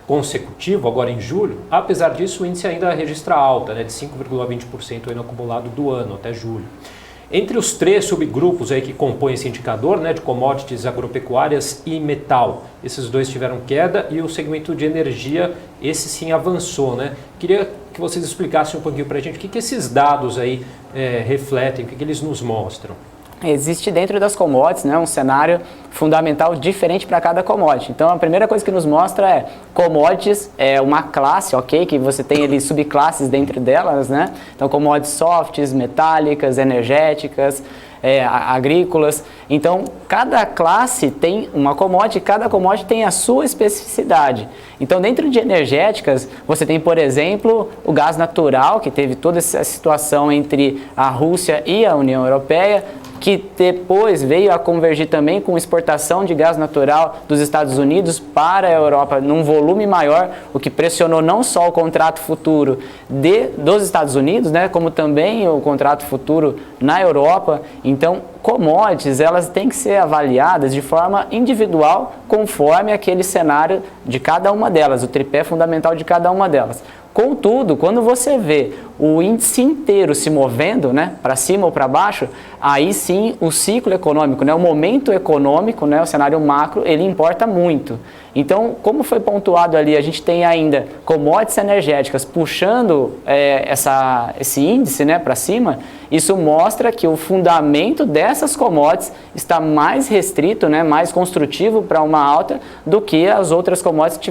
consecutivo, agora em julho. Apesar disso, o índice ainda registra alta, né, de 5,20% aí no acumulado do ano, até julho. Entre os três subgrupos aí que compõem esse indicador, né, de commodities agropecuárias e metal, esses dois tiveram queda e o segmento de energia, esse sim avançou, né? Queria que vocês explicassem um pouquinho para a gente o que esses dados aí refletem, o que eles nos mostram. Existe dentro das commodities, né, um cenário fundamental diferente para cada commodity. Então, a primeira coisa que nos mostra é commodities é uma classe, ok, que você tem ali subclasses dentro delas, né? Então, commodities softs, metálicas, energéticas, agrícolas. Então, cada classe tem uma commodity, cada commodity tem a sua especificidade. Então, dentro de energéticas, você tem, por exemplo, o gás natural, que teve toda essa situação entre a Rússia e a União Europeia, que depois veio a convergir também com exportação de gás natural dos Estados Unidos para a Europa num volume maior, o que pressionou não só o contrato futuro dos Estados Unidos, né, como também o contrato futuro na Europa. Então, commodities, elas têm que ser avaliadas de forma individual, conforme aquele cenário de cada uma delas, o tripé fundamental de cada uma delas. Contudo, quando você vê o índice inteiro se movendo, né, para cima ou para baixo, aí sim o ciclo econômico, né, o momento econômico, né, o cenário macro, ele importa muito. Então, como foi pontuado ali, a gente tem ainda commodities energéticas puxando esse índice, né, para cima. Isso mostra que o fundamento dessas commodities está mais restrito, né, mais construtivo para uma alta do que as outras commodities que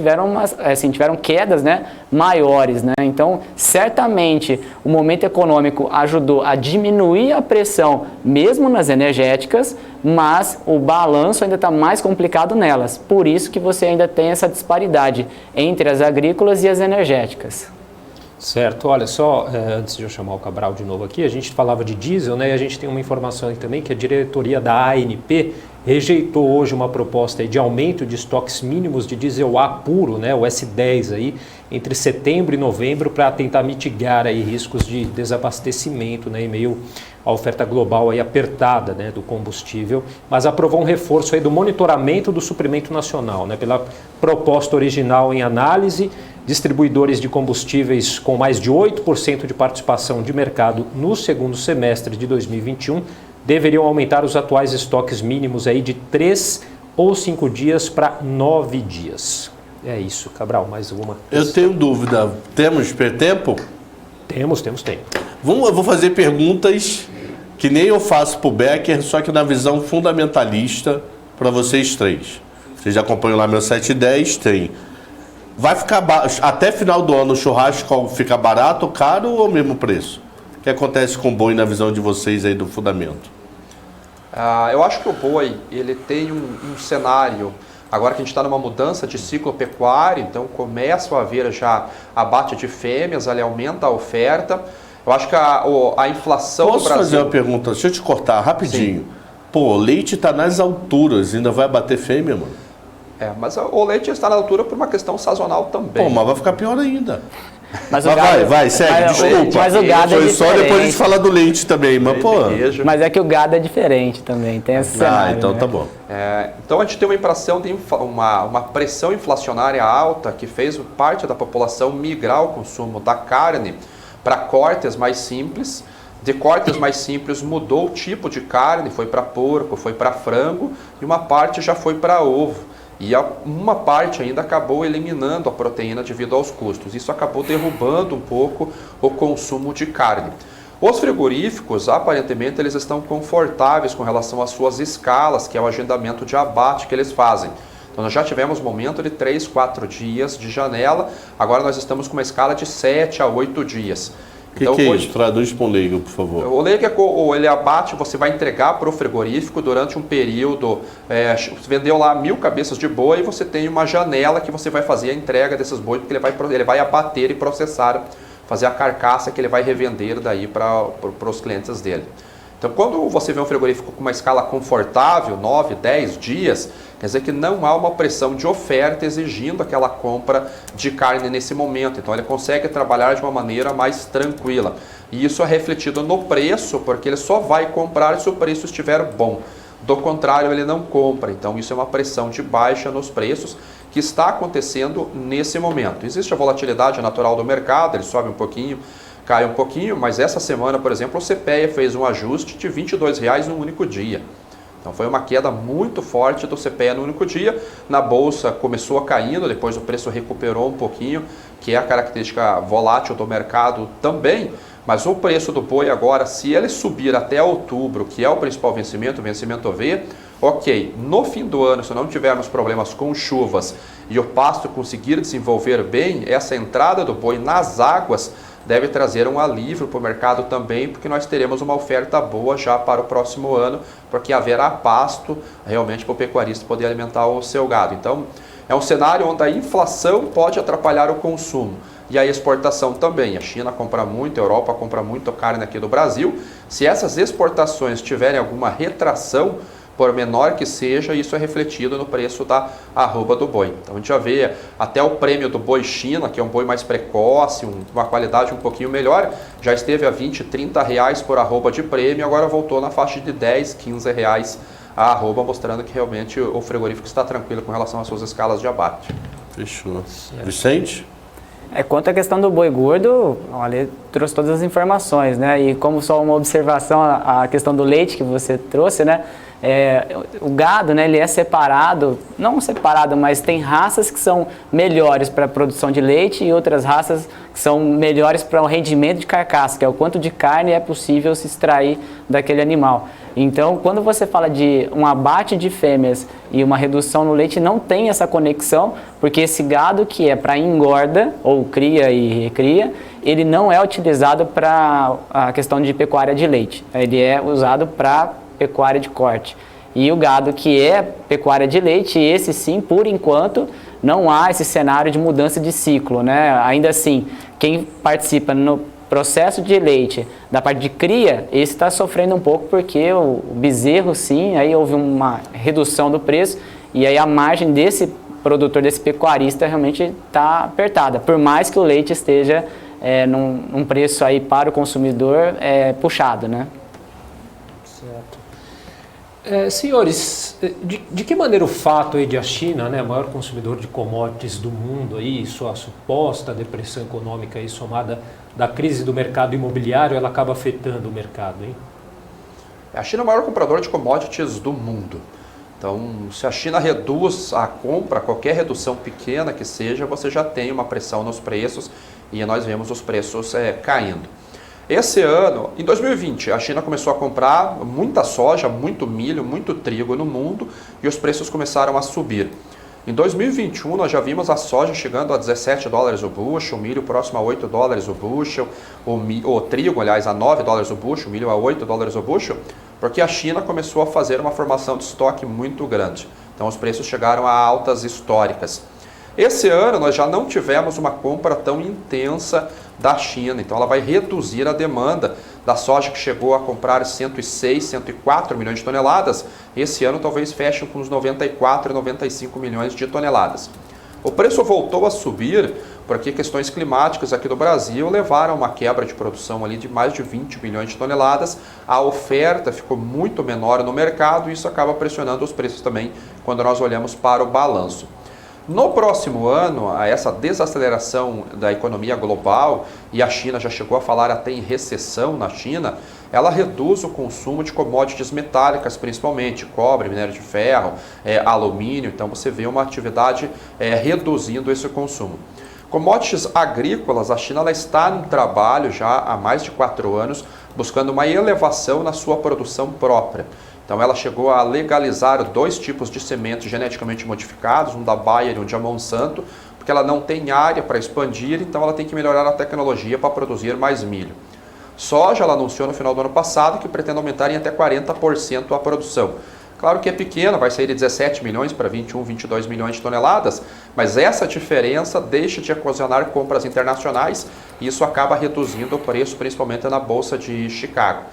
tiveram quedas, né, maiores, né? Então, certamente o momento econômico ajudou a diminuir a pressão mesmo nas energéticas, mas o balanço ainda está mais complicado nelas. Por isso que você ainda tem essa disparidade entre as agrícolas e as energéticas. Certo, olha só, antes de eu chamar o Cabral de novo aqui, a gente falava de diesel, né? E a gente tem uma informação aqui também que a diretoria da ANP rejeitou hoje uma proposta aí de aumento de estoques mínimos de diesel A puro, né, o S10 aí, entre setembro e novembro, para tentar mitigar aí riscos de desabastecimento, né, em meio à oferta global aí apertada, né, do combustível, mas aprovou um reforço aí do monitoramento do suprimento nacional, né, pela proposta original em análise. Distribuidores de combustíveis com mais de 8% de participação de mercado no segundo semestre de 2021 deveriam aumentar os atuais estoques mínimos aí de 3 ou 5 dias para 9 dias. É isso, Cabral, mais uma. Eu tenho dúvida. Temos tempo? Temos tempo. Eu vou fazer perguntas que nem eu faço para o Becker, só que na visão fundamentalista para vocês três. Vocês já acompanham lá meu 710, tem. Vai ficar até final do ano o churrasco fica barato, caro ou mesmo preço? O que acontece com o boi na visão de vocês aí do fundamento? Eu acho que o boi ele tem um cenário, agora que a gente está numa mudança de ciclo pecuário, então começa a haver já abate de fêmeas, ali aumenta a oferta. Eu acho que a inflação Posso do Brasil... fazer uma pergunta? Deixa eu te cortar rapidinho. Sim. Pô, o leite está nas alturas, ainda vai bater fêmea, mano? Mas o leite está na altura por uma questão sazonal também. Pô, mas vai ficar pior ainda. Mas Vai, segue, desculpa. Mas o gado é Foi diferente. só depois a gente falar do leite também, mas pô... Mas é que o gado é diferente também, tem esse cenário, então né? tá bom. Então a gente tem uma impressão de uma pressão inflacionária alta que fez parte da população migrar o consumo da carne para cortes mais simples. De cortes mais simples mudou o tipo de carne, foi para porco, foi para frango e uma parte já foi para ovo. E uma parte ainda acabou eliminando a proteína devido aos custos. Isso acabou derrubando um pouco o consumo de carne. Os frigoríficos, aparentemente, eles estão confortáveis com relação às suas escalas, que é o agendamento de abate que eles fazem. Então nós já tivemos momento de 3, 4 dias de janela, agora nós estamos com uma escala de 7 a 8 dias. O que é isso? Traduz para o leigo, por favor. O leigo é ele abate, você vai entregar para o frigorífico durante um período, você vendeu lá 1.000 cabeças de boi, você tem uma janela que você vai fazer a entrega desses bois, porque ele vai abater e processar, fazer a carcaça que ele vai revender daí para os clientes dele. Então, quando você vê um frigorífico com uma escala confortável, 9, 10 dias, quer dizer que não há uma pressão de oferta exigindo aquela compra de carne nesse momento. Então, ele consegue trabalhar de uma maneira mais tranquila. E isso é refletido no preço, porque ele só vai comprar se o preço estiver bom. Do contrário, ele não compra. Então, isso é uma pressão de baixa nos preços que está acontecendo nesse momento. Existe a volatilidade natural do mercado, ele sobe um pouquinho, cai um pouquinho, mas essa semana, por exemplo, o CPEA fez um ajuste de R$ 22,00 num único dia. Então foi uma queda muito forte do CPEA no único dia. Na bolsa começou caindo, depois o preço recuperou um pouquinho, que é a característica volátil do mercado também. Mas o preço do boi agora, se ele subir até outubro, que é o principal vencimento, o vencimento V, ok, no fim do ano, se não tivermos problemas com chuvas e o pasto conseguir desenvolver bem, essa entrada do boi nas águas deve trazer um alívio para o mercado também, porque nós teremos uma oferta boa já para o próximo ano, porque haverá pasto realmente para o pecuarista poder alimentar o seu gado. Então, é um cenário onde a inflação pode atrapalhar o consumo e a exportação também. A China compra muito, a Europa compra muito carne aqui do Brasil. Se essas exportações tiverem alguma retração, por menor que seja, isso é refletido no preço da arroba do boi. Então a gente já vê até o prêmio do boi China, que é um boi mais precoce, uma qualidade um pouquinho melhor, já esteve a 20, 30 reais por arroba de prêmio, agora voltou na faixa de 10, 15 reais a arroba, mostrando que realmente o frigorífico está tranquilo com relação às suas escalas de abate. Fechou. Vicente? Quanto à questão do boi gordo, olha, ele trouxe todas as informações, né? E como só uma observação, a questão do leite que você trouxe, né? O gado, né, ele é separado, não separado, mas tem raças que são melhores para a produção de leite e outras raças que são melhores para o rendimento de carcaça, que é o quanto de carne é possível se extrair daquele animal. Então, quando você fala de um abate de fêmeas e uma redução no leite, não tem essa conexão, porque esse gado que é para engorda, ou cria e recria, ele não é utilizado para a questão de pecuária de leite, ele é usado para pecuária de corte. E o gado que é pecuária de leite, esse sim, por enquanto, não há esse cenário de mudança de ciclo, né? Ainda assim, quem participa no processo de leite, da parte de cria, esse está sofrendo um pouco porque o bezerro, sim, aí houve uma redução do preço e aí a margem desse produtor, desse pecuarista, realmente está apertada, por mais que o leite esteja num preço aí para o consumidor puxado, né? Senhores, de que maneira o fato aí de a China, né, maior consumidor de commodities do mundo, aí, sua suposta depressão econômica aí, somada da crise do mercado imobiliário, ela acaba afetando o mercado, hein? A China é o maior comprador de commodities do mundo. Então, se a China reduz a compra, qualquer redução pequena que seja, você já tem uma pressão nos preços e nós vemos os preços caindo. Esse ano, em 2020, a China começou a comprar muita soja, muito milho, muito trigo no mundo e os preços começaram a subir. Em 2021, nós já vimos a soja chegando a $17 o bushel, o milho próximo a $8 o bushel, o trigo, aliás, a $9 o bushel, o milho a $8 o bushel, Porque a China começou a fazer uma formação de estoque muito grande. Então os preços chegaram a altas históricas. Esse ano nós já não tivemos uma compra tão intensa da China, então ela vai reduzir a demanda da soja, que chegou a comprar 106, 104 milhões de toneladas. Esse ano talvez feche com uns 94, 95 milhões de toneladas. O preço voltou a subir porque questões climáticas aqui do Brasil levaram a uma quebra de produção ali de mais de 20 milhões de toneladas. A oferta ficou muito menor no mercado e isso acaba pressionando os preços também quando nós olhamos para o balanço. No próximo ano, essa desaceleração da economia global, e a China já chegou a falar até em recessão na China, ela reduz o consumo de commodities metálicas, principalmente cobre, minério de ferro, alumínio. Então você vê uma atividade reduzindo esse consumo. Commodities agrícolas, a China ela está num trabalho já há mais de 4 anos, buscando uma elevação na sua produção própria. Então ela chegou a legalizar 2 tipos de sementes geneticamente modificados, um da Bayer e um da Monsanto, porque ela não tem área para expandir, então ela tem que melhorar a tecnologia para produzir mais milho. Soja, ela anunciou no final do ano passado que pretende aumentar em até 40% a produção. Claro que é pequena, vai sair de 17 milhões para 21, 22 milhões de toneladas, mas essa diferença deixa de ocasionar compras internacionais e isso acaba reduzindo o preço, principalmente na Bolsa de Chicago.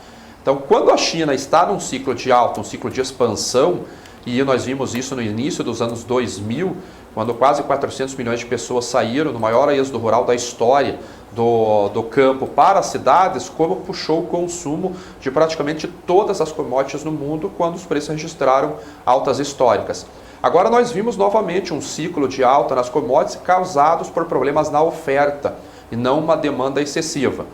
Então, quando a China está num ciclo de alta, um ciclo de expansão, e nós vimos isso no início dos anos 2000, quando quase 400 milhões de pessoas saíram no maior êxodo rural da história do campo para as cidades, como puxou o consumo de praticamente todas as commodities no mundo quando os preços registraram altas históricas. Agora nós vimos novamente um ciclo de alta nas commodities causados por problemas na oferta e não uma demanda excessiva.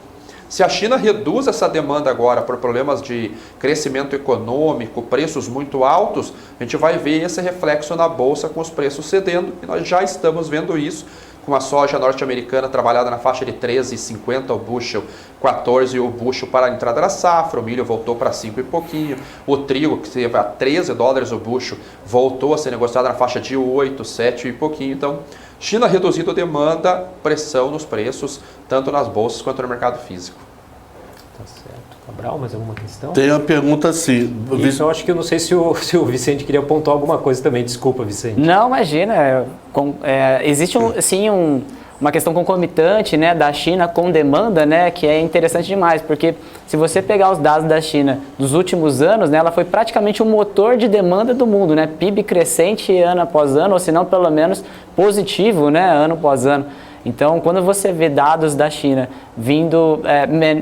Se a China reduz essa demanda agora por problemas de crescimento econômico, preços muito altos, a gente vai ver esse reflexo na Bolsa com os preços cedendo, e nós já estamos vendo isso com a soja norte-americana trabalhada na faixa de 13,50 o bushel, 14 o bushel para a entrada da safra, o milho voltou para 5 e pouquinho, o trigo, que esteve a 13 dólares o bushel, voltou a ser negociado na faixa de 8, 7 e pouquinho. Então, China reduzindo a demanda, pressão nos preços, tanto nas bolsas quanto no mercado físico. Tá certo. Cabral, mais alguma questão? Tem uma pergunta assim. Isso eu acho que eu não sei se o Vicente queria pontuar alguma coisa também. Desculpa, Vicente. Não, imagina. Existe uma questão concomitante, né, da China com demanda, né, que é interessante demais, porque se você pegar os dados da China dos últimos anos, né, ela foi praticamente o motor de demanda do mundo, né, PIB crescente ano após ano, ou se não pelo menos positivo, né, ano após ano. Então, quando você vê dados da China vindo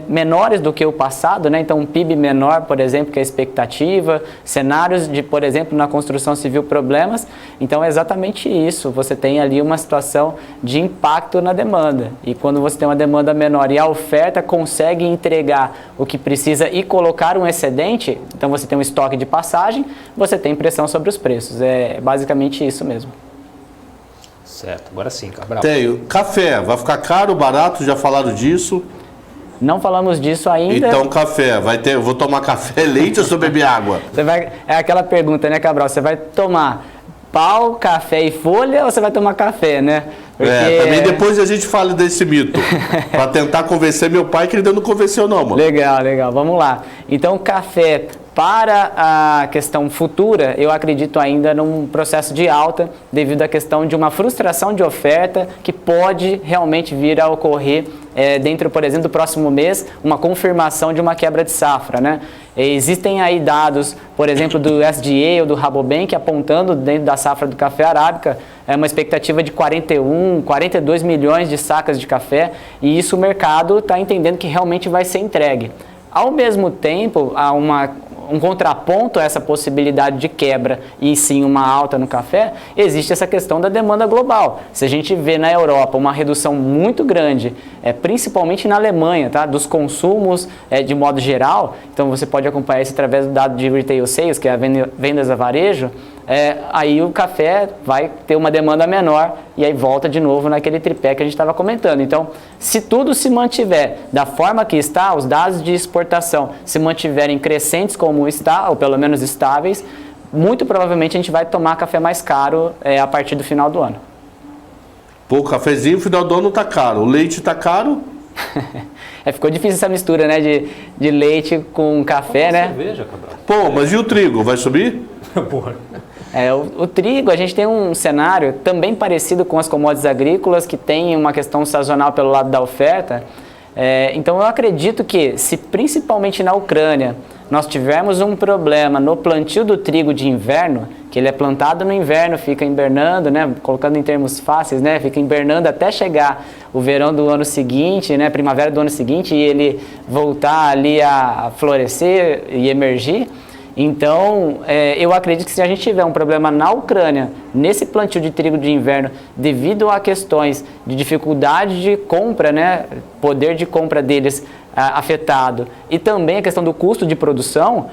menores do que o passado, né? Então um PIB menor, por exemplo, que a expectativa, cenários de, por exemplo, na construção civil problemas, então é exatamente isso, você tem ali uma situação de impacto na demanda, e quando você tem uma demanda menor e a oferta consegue entregar o que precisa e colocar um excedente, então você tem um estoque de passagem, você tem pressão sobre os preços, é basicamente isso mesmo. Certo, agora sim, Cabral. Tenho. Café, vai ficar caro, barato? Já falaram disso? Não falamos disso ainda. Então, café, vai ter. Eu vou tomar café, leite ou se eu beber água? É aquela pergunta, né, Cabral? Você vai tomar pau, café e folha ou você vai tomar café, né? Porque... também depois a gente fala desse mito. Para tentar convencer meu pai, que ele ainda não convenceu não, mano. Legal, vamos lá. Então, café, para a questão futura, eu acredito ainda num processo de alta, devido à questão de uma frustração de oferta que pode realmente vir a ocorrer dentro, por exemplo, do próximo mês, uma confirmação de uma quebra de safra, né? Existem aí dados, por exemplo, do USDA ou do Rabobank apontando dentro da safra do café arábica uma expectativa de 41, 42 milhões de sacas de café, e isso o mercado está entendendo que realmente vai ser entregue. Ao mesmo tempo, há um contraponto a essa possibilidade de quebra e sim uma alta no café, existe essa questão da demanda global. Se a gente vê na Europa uma redução muito grande, principalmente na Alemanha, tá, dos consumos de modo geral, então você pode acompanhar isso através do dado de Retail Sales, que é a vendas a varejo, aí o café vai ter uma demanda menor e aí volta de novo naquele tripé que a gente estava comentando. Então, se tudo se mantiver da forma que está, os dados de exportação se mantiverem crescentes como está, ou pelo menos estáveis, muito provavelmente a gente vai tomar café mais caro a partir do final do ano. Pô, o cafezinho no final do ano tá caro. O leite tá caro? Ficou difícil essa mistura, né, de leite com café, né? Cerveja, Cabral. Pô, mas e o trigo? Vai subir? Porra. O trigo, a gente tem um cenário também parecido com as commodities agrícolas, que tem uma questão sazonal pelo lado da oferta. Então eu acredito que, se principalmente na Ucrânia nós tivermos um problema no plantio do trigo de inverno, que ele é plantado no inverno, fica invernando, né, colocando em termos fáceis, né, fica invernando até chegar o verão do ano seguinte, né, primavera do ano seguinte, e ele voltar ali a florescer e emergir. Então, eu acredito que se a gente tiver um problema na Ucrânia, nesse plantio de trigo de inverno, devido a questões de dificuldade de compra, né, poder de compra deles afetado, e também a questão do custo de produção,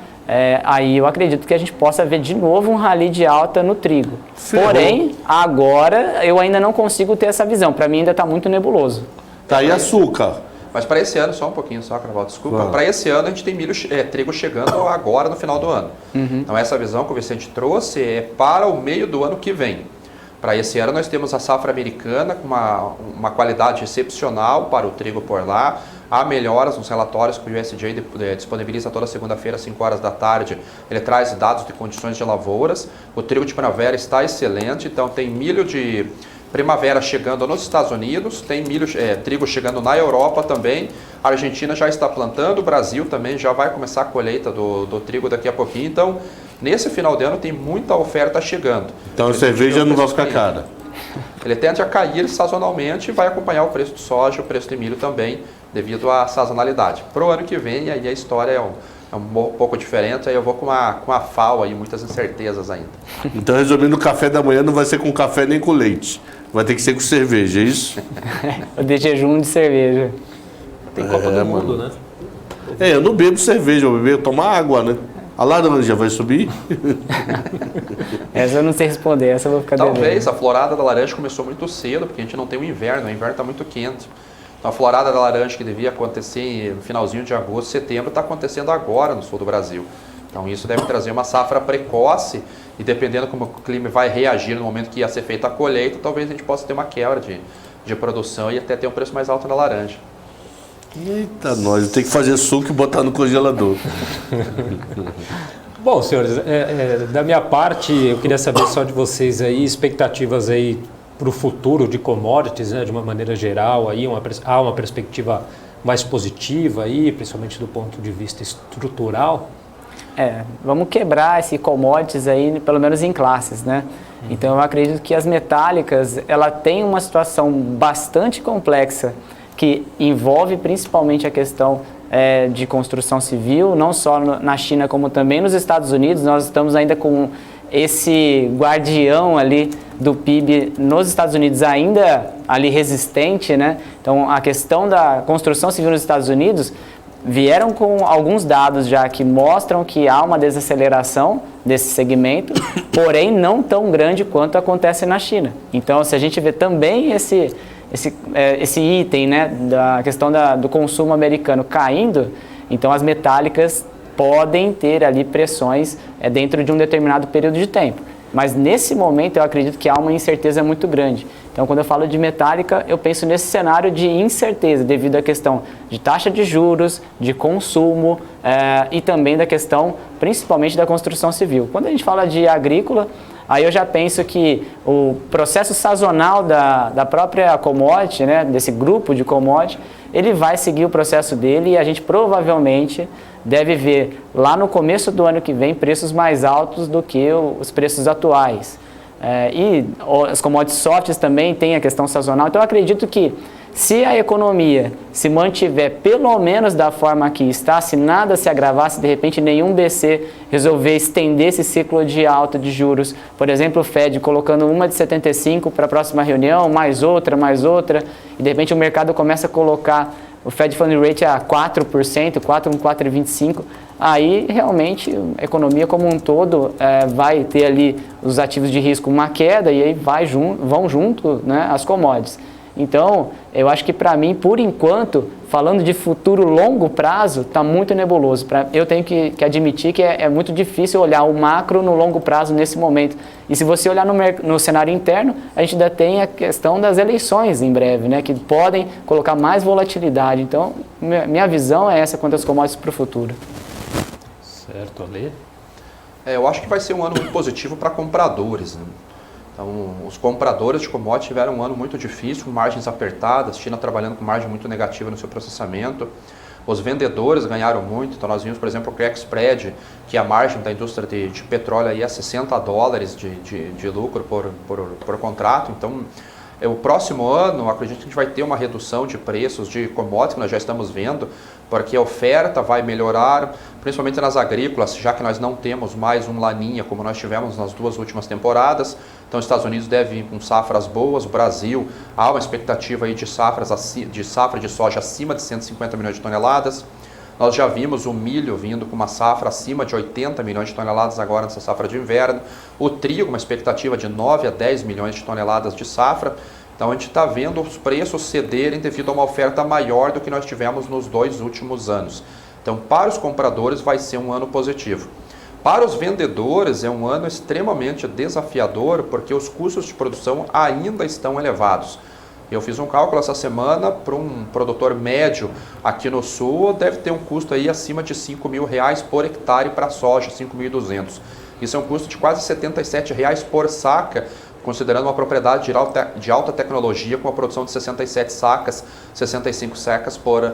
aí eu acredito que a gente possa ver de novo um rally de alta no trigo. Ferrou. Porém, agora eu ainda não consigo ter essa visão, para mim ainda está muito nebuloso. Tá aí açúcar. Mas para esse ano, só um pouquinho, só, Craval, desculpa. Claro. Para esse ano a gente tem trigo chegando agora no final do ano. Então essa visão que o Vicente trouxe é para o meio do ano que vem. Para esse ano nós temos a safra americana com uma qualidade excepcional para o trigo por lá. Há melhoras nos relatórios que o USDA disponibiliza toda segunda-feira às 5 horas da tarde. Ele traz dados de condições de lavouras. O trigo de primavera está excelente, então tem milho de primavera chegando nos Estados Unidos, tem trigo chegando na Europa também, a Argentina já está plantando, o Brasil também já vai começar a colheita do trigo daqui a pouquinho, então nesse final de ano tem muita oferta chegando. Então a cerveja não vai ficar cara. Ele tende a cair sazonalmente e vai acompanhar o preço de soja, o preço de milho também, devido à sazonalidade. Para o ano que vem, aí a história é um pouco diferente, aí eu vou com a FAO aí, muitas incertezas ainda. Então, resumindo, o café da manhã não vai ser com café nem com leite. Vai ter que ser com cerveja, é isso? De jejum de cerveja. Tem Copa do Mundo, né? Eu não bebo cerveja, eu tomo água, né? A laranja vai subir? Essa eu não sei responder, essa eu vou ficar devendo. Talvez a florada da laranja começou muito cedo, porque a gente não tem o inverno está muito quente. Então a florada da laranja que devia acontecer no finalzinho de agosto, setembro, está acontecendo agora no sul do Brasil. Então isso deve trazer uma safra precoce e dependendo como o clima vai reagir no momento que ia ser feita a colheita, talvez a gente possa ter uma quebra de produção e até ter um preço mais alto na laranja. Eita, nós tem que fazer suco e botar no congelador. Bom, senhores, da minha parte, eu queria saber só de vocês aí, expectativas aí para o futuro de commodities, né, de uma maneira geral, aí há uma perspectiva mais positiva aí, principalmente do ponto de vista estrutural? Vamos quebrar esse commodities aí, pelo menos em classes, né? Então eu acredito que as metálicas, ela tem uma situação bastante complexa, que envolve principalmente a questão de construção civil, não só na China como também nos Estados Unidos. Nós estamos ainda com esse guardião ali do PIB nos Estados Unidos ainda ali resistente, né? Então a questão da construção civil nos Estados Unidos vieram com alguns dados já que mostram que há uma desaceleração desse segmento, porém não tão grande quanto acontece na China. Então, se a gente vê também esse item, né, da questão do consumo americano caindo, então as metálicas podem ter ali pressões dentro de um determinado período de tempo. Mas nesse momento eu acredito que há uma incerteza muito grande. Então, quando eu falo de metálica, eu penso nesse cenário de incerteza devido à questão de taxa de juros, de consumo e também da questão, principalmente, da construção civil. Quando a gente fala de agrícola, aí eu já penso que o processo sazonal da própria commodity, né, desse grupo de commodity, ele vai seguir o processo dele e a gente provavelmente deve ver lá no começo do ano que vem preços mais altos do que os preços atuais. E as commodities softs também têm a questão sazonal. Então eu acredito que se a economia se mantiver pelo menos da forma que está, se nada se agravar, se de repente nenhum BC resolver estender esse ciclo de alta de juros, por exemplo o Fed colocando uma de 75 para a próxima reunião, mais outra, e de repente o mercado começa a colocar o Fed Fund Rate a 4%, 4,25%, aí realmente a economia como um todo vai ter ali os ativos de risco uma queda e aí vão junto, né, as commodities. Então, eu acho que para mim, por enquanto, falando de futuro longo prazo, está muito nebuloso. Eu tenho que admitir que é muito difícil olhar o macro no longo prazo nesse momento. E se você olhar no cenário interno, a gente ainda tem a questão das eleições em breve, né, que podem colocar mais volatilidade. Então, minha visão é essa quanto às commodities para o futuro. Certo, Ale? Eu acho que vai ser um ano muito positivo para compradores, né? Então, os compradores de commodities tiveram um ano muito difícil, com margens apertadas, China trabalhando com margem muito negativa no seu processamento. Os vendedores ganharam muito, então nós vimos, por exemplo, o crack spread, que é a margem da indústria de petróleo aí é $60 de lucro por contrato. Então, o próximo ano, acredito que a gente vai ter uma redução de preços de commodities, que nós já estamos vendo, porque a oferta vai melhorar, principalmente nas agrícolas, já que nós não temos mais um laninha como nós tivemos nas 2 últimas temporadas. Então, os Estados Unidos devem vir com safras boas, o Brasil há uma expectativa aí de safra de soja acima de 150 milhões de toneladas. Nós já vimos o milho vindo com uma safra acima de 80 milhões de toneladas agora nessa safra de inverno. O trigo, uma expectativa de 9 a 10 milhões de toneladas de safra. Então a gente está vendo os preços cederem devido a uma oferta maior do que nós tivemos nos 2 últimos anos. Então, para os compradores vai ser um ano positivo. Para os vendedores é um ano extremamente desafiador, porque os custos de produção ainda estão elevados. Eu fiz um cálculo essa semana para um produtor médio aqui no sul, deve ter um custo aí acima de R$5.000 por hectare para soja, 5.200. Isso é um custo de quase R$77 por saca, considerando uma propriedade de alta tecnologia com a produção de 67 sacas, 65 sacas por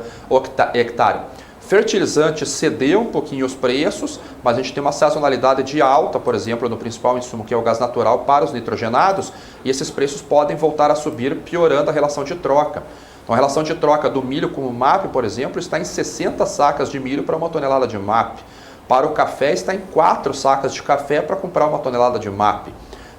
hectare. Fertilizante cedeu um pouquinho os preços, mas a gente tem uma sazonalidade de alta, por exemplo, no principal insumo que é o gás natural para os nitrogenados, e esses preços podem voltar a subir, piorando a relação de troca. Então, a relação de troca do milho com o MAP, por exemplo, está em 60 sacas de milho para 1 tonelada de MAP. Para o café, está em 4 sacas de café para comprar 1 tonelada de MAP.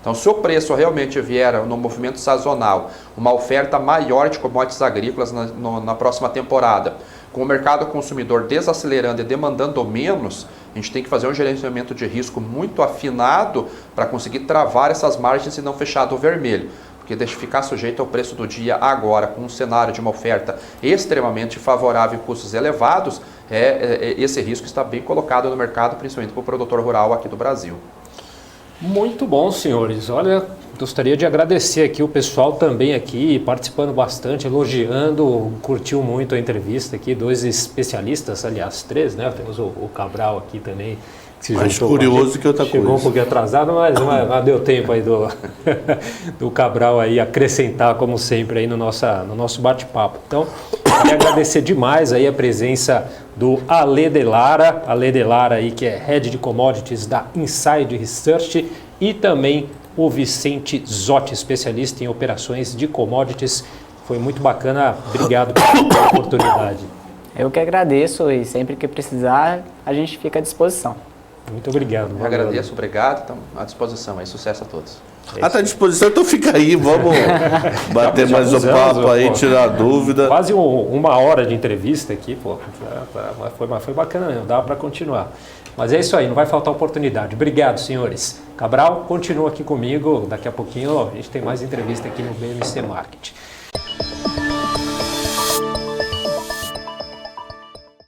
Então, se o preço realmente vier no movimento sazonal, uma oferta maior de commodities agrícolas na próxima temporada, com o mercado consumidor desacelerando e demandando menos, a gente tem que fazer um gerenciamento de risco muito afinado para conseguir travar essas margens e não fechar do vermelho. Porque deixa ficar sujeito ao preço do dia agora, com um cenário de uma oferta extremamente favorável e custos elevados, esse risco está bem colocado no mercado, principalmente para o produtor rural aqui do Brasil. Muito bom, senhores. Olha, gostaria de agradecer aqui o pessoal também aqui, participando bastante, elogiando, curtiu muito a entrevista aqui, 2 especialistas, aliás, 3, né? Temos o Cabral aqui também. Que se mais curioso que outra coisa. Chegou um pouquinho atrasado, mas deu tempo aí do Cabral aí acrescentar, como sempre, aí no nosso bate-papo. Então, queria agradecer demais aí a presença do Ale de Lara aí, que é Head de Commodities da Inside Research, e também o Vicente Zotti, especialista em operações de commodities. Foi muito bacana, obrigado pela oportunidade. Eu que agradeço e sempre que precisar a gente fica à disposição. Muito obrigado. Eu agradeço, obrigado, estamos à disposição aí, sucesso a todos. Está à disposição, então fica aí, vamos bater mais um papo aí, tirar dúvida. Quase 1 hora de entrevista aqui, pô, mas foi bacana mesmo, dá para continuar. Mas é isso aí, não vai faltar oportunidade. Obrigado, senhores. Cabral, continua aqui comigo, daqui a pouquinho a gente tem mais entrevista aqui no BMC Market.